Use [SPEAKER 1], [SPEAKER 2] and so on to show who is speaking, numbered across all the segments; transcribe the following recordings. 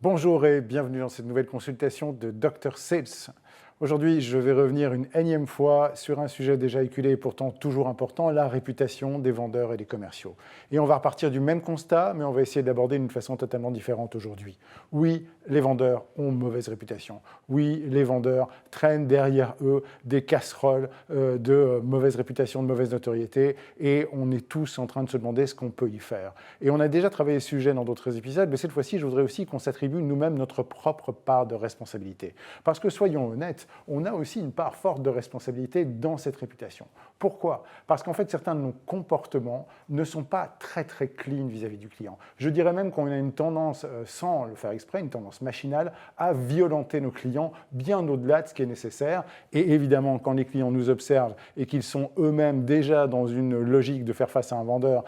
[SPEAKER 1] Bonjour et bienvenue dans cette nouvelle consultation de Dr Sales. Aujourd'hui, je vais revenir une énième fois sur un sujet déjà éculé et pourtant toujours important, la réputation des vendeurs et des commerciaux. Et on va repartir du même constat, mais on va essayer d'aborder d'une façon totalement différente aujourd'hui. Oui, les vendeurs ont une mauvaise réputation. Oui, les vendeurs traînent derrière eux des casseroles de mauvaise réputation, de mauvaise notoriété, et on est tous en train de se demander ce qu'on peut y faire. Et on a déjà travaillé ce sujet dans d'autres épisodes, mais cette fois-ci, je voudrais aussi qu'on s'attribue nous-mêmes notre propre part de responsabilité. Parce que soyons honnêtes, on a aussi une part forte de responsabilité dans cette réputation. Pourquoi? Parce qu'en fait, certains de nos comportements ne sont pas très clean vis-à-vis du client. Je dirais même qu'on a une tendance, sans le faire exprès, une tendance machinale à violenter nos clients bien au-delà de ce qui est nécessaire. Et évidemment, quand les clients nous observent et qu'ils sont eux-mêmes déjà dans une logique de faire face à un vendeur,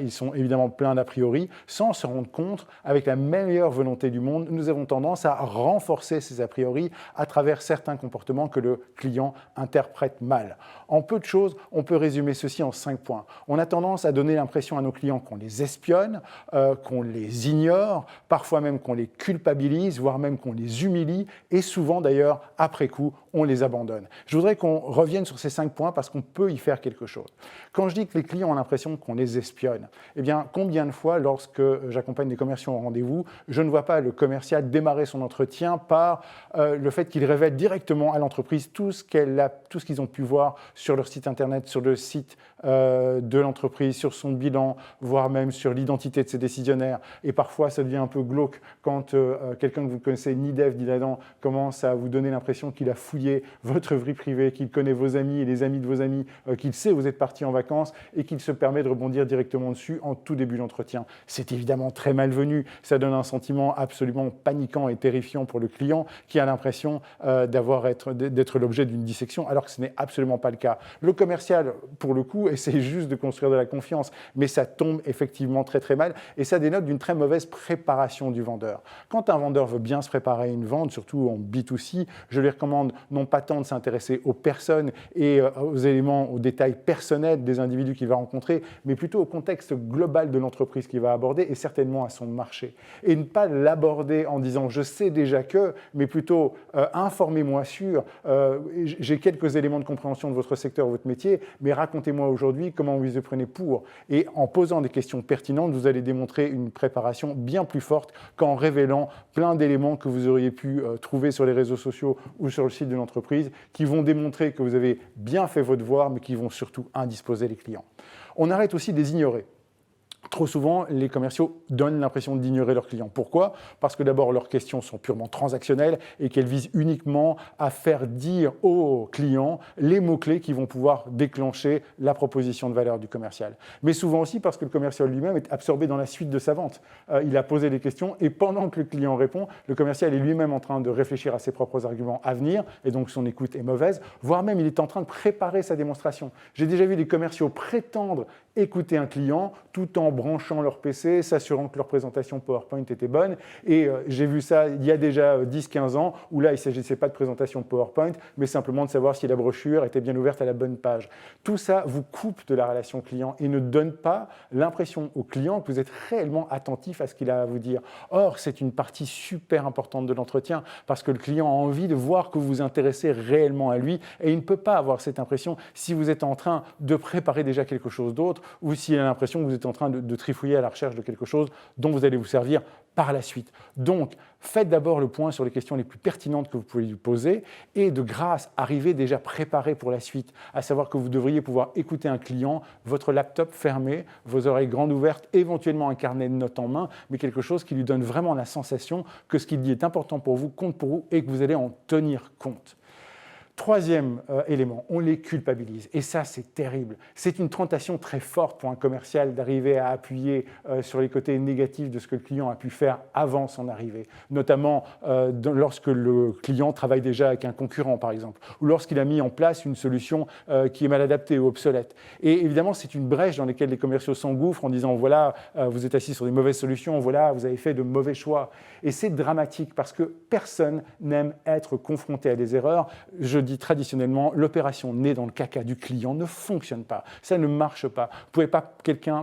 [SPEAKER 1] ils sont évidemment pleins d'a priori, sans se rendre compte, avec la meilleure volonté du monde, nous avons tendance à renforcer ces a priori à travers certains comportements que le client interprète mal. En peu de choses, on peut résumer ceci en 5 points. On a tendance à donner l'impression à nos clients qu'on les espionne, qu'on les ignore, parfois même qu'on les culpabilise, voire même qu'on les humilie, et souvent d'ailleurs, après coup, on les abandonne. Je voudrais qu'on revienne sur ces 5 points parce qu'on peut y faire quelque chose. Quand je dis que les clients ont l'impression qu'on les espionne, eh bien, combien de fois, lorsque j'accompagne des commerciaux en rendez-vous, je ne vois pas le commercial démarrer son entretien par le fait qu'il révèle directement à l'entreprise tout ce qu'ils ont pu voir sur leur site internet, sur le site de l'entreprise, sur son bilan, voire même sur l'identité de ses décisionnaires. Et parfois, ça devient un peu glauque quand quelqu'un que vous connaissez ni d'Ève ni d'Adam commence à vous donner l'impression qu'il a fouillé votre vie privée, qu'il connaît vos amis et les amis de vos amis, qu'il sait où vous êtes partis en vacances et qu'il se permet de rebondir directement dessus en tout début d'entretien. C'est évidemment très malvenu. Ça donne un sentiment absolument paniquant et terrifiant pour le client qui a l'impression d'être l'objet d'une dissection, alors que ce n'est absolument pas le cas. Le commercial, pour le coup, essaie juste de construire de la confiance, mais ça tombe effectivement très mal, et ça dénote d'une très mauvaise préparation du vendeur. Quand un vendeur veut bien se préparer à une vente, surtout en B2C, je lui recommande non pas tant de s'intéresser aux personnes et aux éléments, aux détails personnels des individus qu'il va rencontrer, mais plutôt au contexte global de l'entreprise qu'il va aborder et certainement à son marché. Et ne pas l'aborder en disant « je sais déjà que », mais plutôt informez-moi sur, j'ai quelques éléments de compréhension de votre secteur, votre métier, mais racontez-moi aujourd'hui comment vous y prenez pour. Et en posant des questions pertinentes, vous allez démontrer une préparation bien plus forte qu'en révélant plein d'éléments que vous auriez pu trouver sur les réseaux sociaux ou sur le site de l'entreprise, qui vont démontrer que vous avez bien fait votre devoir, mais qui vont surtout indisposer les clients. On arrête aussi de les ignorer. Trop souvent, les commerciaux donnent l'impression d'ignorer leurs clients. Pourquoi? Parce que d'abord, leurs questions sont purement transactionnelles et qu'elles visent uniquement à faire dire aux clients les mots-clés qui vont pouvoir déclencher la proposition de valeur du commercial. Mais souvent aussi parce que le commercial lui-même est absorbé dans la suite de sa vente. Il a posé des questions et pendant que le client répond, le commercial est lui-même en train de réfléchir à ses propres arguments à venir et donc son écoute est mauvaise, voire même il est en train de préparer sa démonstration. J'ai déjà vu des commerciaux prétendre écouter un client tout en branchant leur PC, s'assurant que leur présentation PowerPoint était bonne. Et j'ai vu ça il y a déjà 10-15 ans, où là, il ne s'agissait pas de présentation PowerPoint, mais simplement de savoir si la brochure était bien ouverte à la bonne page. Tout ça vous coupe de la relation client et ne donne pas l'impression au client que vous êtes réellement attentif à ce qu'il a à vous dire. Or, c'est une partie super importante de l'entretien, parce que le client a envie de voir que vous vous intéressez réellement à lui, et il ne peut pas avoir cette impression si vous êtes en train de préparer déjà quelque chose d'autre, ou s'il a l'impression que vous êtes en train de trifouiller à la recherche de quelque chose dont vous allez vous servir par la suite. Donc, faites d'abord le point sur les questions les plus pertinentes que vous pouvez lui poser et de grâce, arrivez déjà préparé pour la suite, à savoir que vous devriez pouvoir écouter un client, votre laptop fermé, vos oreilles grandes ouvertes, éventuellement un carnet de notes en main, mais quelque chose qui lui donne vraiment la sensation que ce qu'il dit est important pour vous, compte pour vous et que vous allez en tenir compte. Troisième élément, on les culpabilise. Et ça, c'est terrible. C'est une tentation très forte pour un commercial d'arriver à appuyer sur les côtés négatifs de ce que le client a pu faire avant son arrivée. Notamment lorsque le client travaille déjà avec un concurrent, par exemple, ou lorsqu'il a mis en place une solution qui est mal adaptée ou obsolète. Et évidemment, c'est une brèche dans laquelle les commerciaux s'engouffrent en disant « voilà, vous êtes assis sur des mauvaises solutions, voilà, vous avez fait de mauvais choix ». Et c'est dramatique parce que personne n'aime être confronté à des erreurs. Je dis traditionnellement, l'opération née dans le caca du client ne fonctionne pas. Ça ne marche pas. Vous ne pouvez pas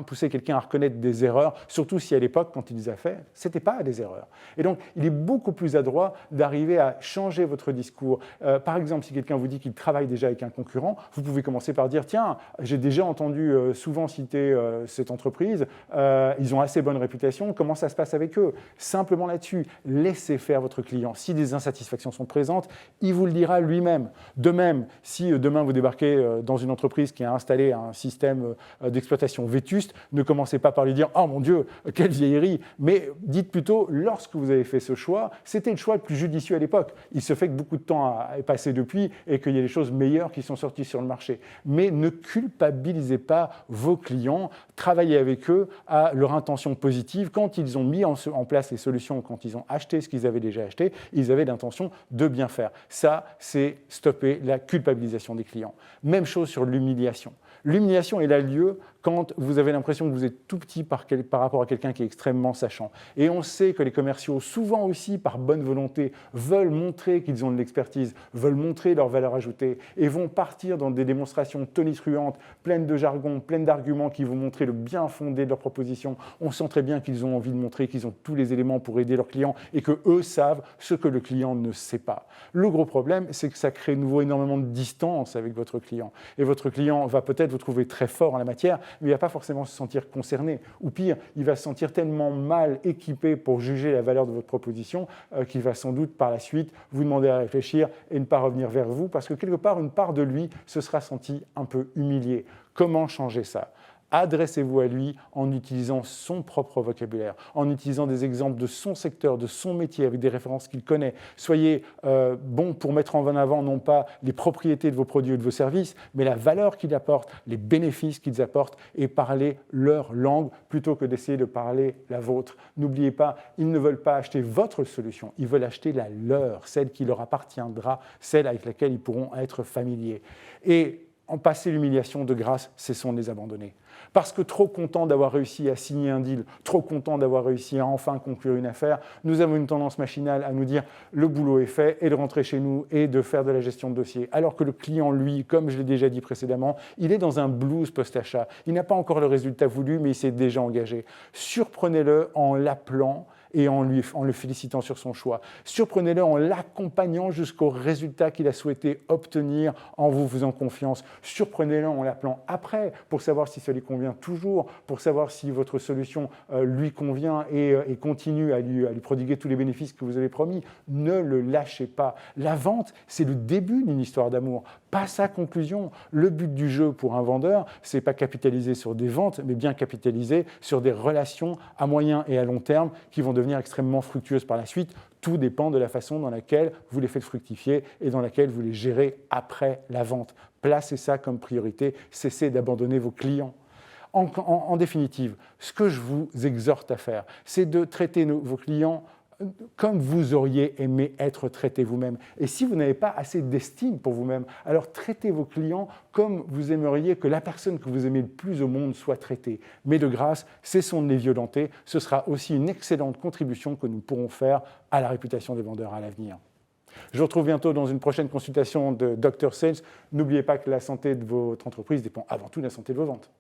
[SPEAKER 1] pousser quelqu'un à reconnaître des erreurs, surtout si à l'époque, quand il les a fait, ce n'était pas des erreurs. Et donc, il est beaucoup plus adroit d'arriver à changer votre discours. Par exemple, si quelqu'un vous dit qu'il travaille déjà avec un concurrent, vous pouvez commencer par dire « Tiens, j'ai déjà entendu souvent citer cette entreprise, ils ont assez bonne réputation, comment ça se passe avec eux ?» Simplement là-dessus, laissez faire votre client. Si des insatisfactions sont présentes, il vous le dira lui-même. De même, si demain vous débarquez dans une entreprise qui a installé un système d'exploitation vétuste, ne commencez pas par lui dire « Oh mon Dieu, quelle vieillerie !» Mais dites plutôt, lorsque vous avez fait ce choix, c'était le choix le plus judicieux à l'époque. Il se fait que beaucoup de temps est passé depuis et qu'il y a des choses meilleures qui sont sorties sur le marché. Mais ne culpabilisez pas vos clients, travaillez avec eux à leur intention positive. Quand ils ont mis en place les solutions, quand ils ont acheté ce qu'ils avaient déjà acheté, ils avaient l'intention de bien faire. Ça, c'est stopper la culpabilisation des clients. Même chose sur l'humiliation. L'humiliation, elle a lieu quand vous avez l'impression que vous êtes tout petit par rapport à quelqu'un qui est extrêmement sachant. Et on sait que les commerciaux, souvent aussi par bonne volonté, veulent montrer qu'ils ont de l'expertise, veulent montrer leur valeur ajoutée et vont partir dans des démonstrations tonitruantes, pleines de jargon, pleines d'arguments qui vont montrer le bien fondé de leur proposition. On sent très bien qu'ils ont envie de montrer qu'ils ont tous les éléments pour aider leurs clients et qu'eux savent ce que le client ne sait pas. Le gros problème, c'est que ça crée de nouveau énormément de distance avec votre client. Et votre client va peut-être vous trouver très fort en la matière, mais il ne va pas forcément se sentir concerné. Ou pire, il va se sentir tellement mal équipé pour juger la valeur de votre proposition qu'il va sans doute par la suite vous demander à réfléchir et ne pas revenir vers vous parce que quelque part, une part de lui se sera senti un peu humilié. Comment changer ça ? Adressez-vous à lui en utilisant son propre vocabulaire, en utilisant des exemples de son secteur, de son métier, avec des références qu'il connaît. Soyez bon pour mettre en avant non pas les propriétés de vos produits ou de vos services, mais la valeur qu'ils apportent, les bénéfices qu'ils apportent et parler leur langue plutôt que d'essayer de parler la vôtre. N'oubliez pas, ils ne veulent pas acheter votre solution, ils veulent acheter la leur, celle qui leur appartiendra, celle avec laquelle ils pourront être familiers. Et en passer l'humiliation, de grâce, cessons de les abandonner. Parce que trop contents d'avoir réussi à signer un deal, trop contents d'avoir réussi à enfin conclure une affaire, nous avons une tendance machinale à nous dire le boulot est fait et de rentrer chez nous et de faire de la gestion de dossier. Alors que le client, lui, comme je l'ai déjà dit précédemment, il est dans un blues post-achat. Il n'a pas encore le résultat voulu, mais il s'est déjà engagé. Surprenez-le en l'appelant et en le félicitant sur son choix. Surprenez-le en l'accompagnant jusqu'au résultat qu'il a souhaité obtenir en vous faisant confiance. Surprenez-le en l'appelant après pour savoir si ça lui convient toujours, pour savoir si votre solution lui convient et continue à lui prodiguer tous les bénéfices que vous avez promis. Ne le lâchez pas. La vente, c'est le début d'une histoire d'amour, pas sa conclusion. Le but du jeu pour un vendeur, c'est pas capitaliser sur des ventes, mais bien capitaliser sur des relations à moyen et à long terme qui vont devenir extrêmement fructueuses par la suite. Tout dépend de la façon dans laquelle vous les faites fructifier et dans laquelle vous les gérez après la vente. Placez ça comme priorité, cessez d'abandonner vos clients. En définitive, ce que je vous exhorte à faire, c'est de traiter vos clients comme vous auriez aimé être traité vous-même. Et si vous n'avez pas assez d'estime pour vous-même, alors traitez vos clients comme vous aimeriez que la personne que vous aimez le plus au monde soit traitée. Mais de grâce, cessons de les violenter. Ce sera aussi une excellente contribution que nous pourrons faire à la réputation des vendeurs à l'avenir. Je vous retrouve bientôt dans une prochaine consultation de Dr Sales. N'oubliez pas que la santé de votre entreprise dépend avant tout de la santé de vos ventes.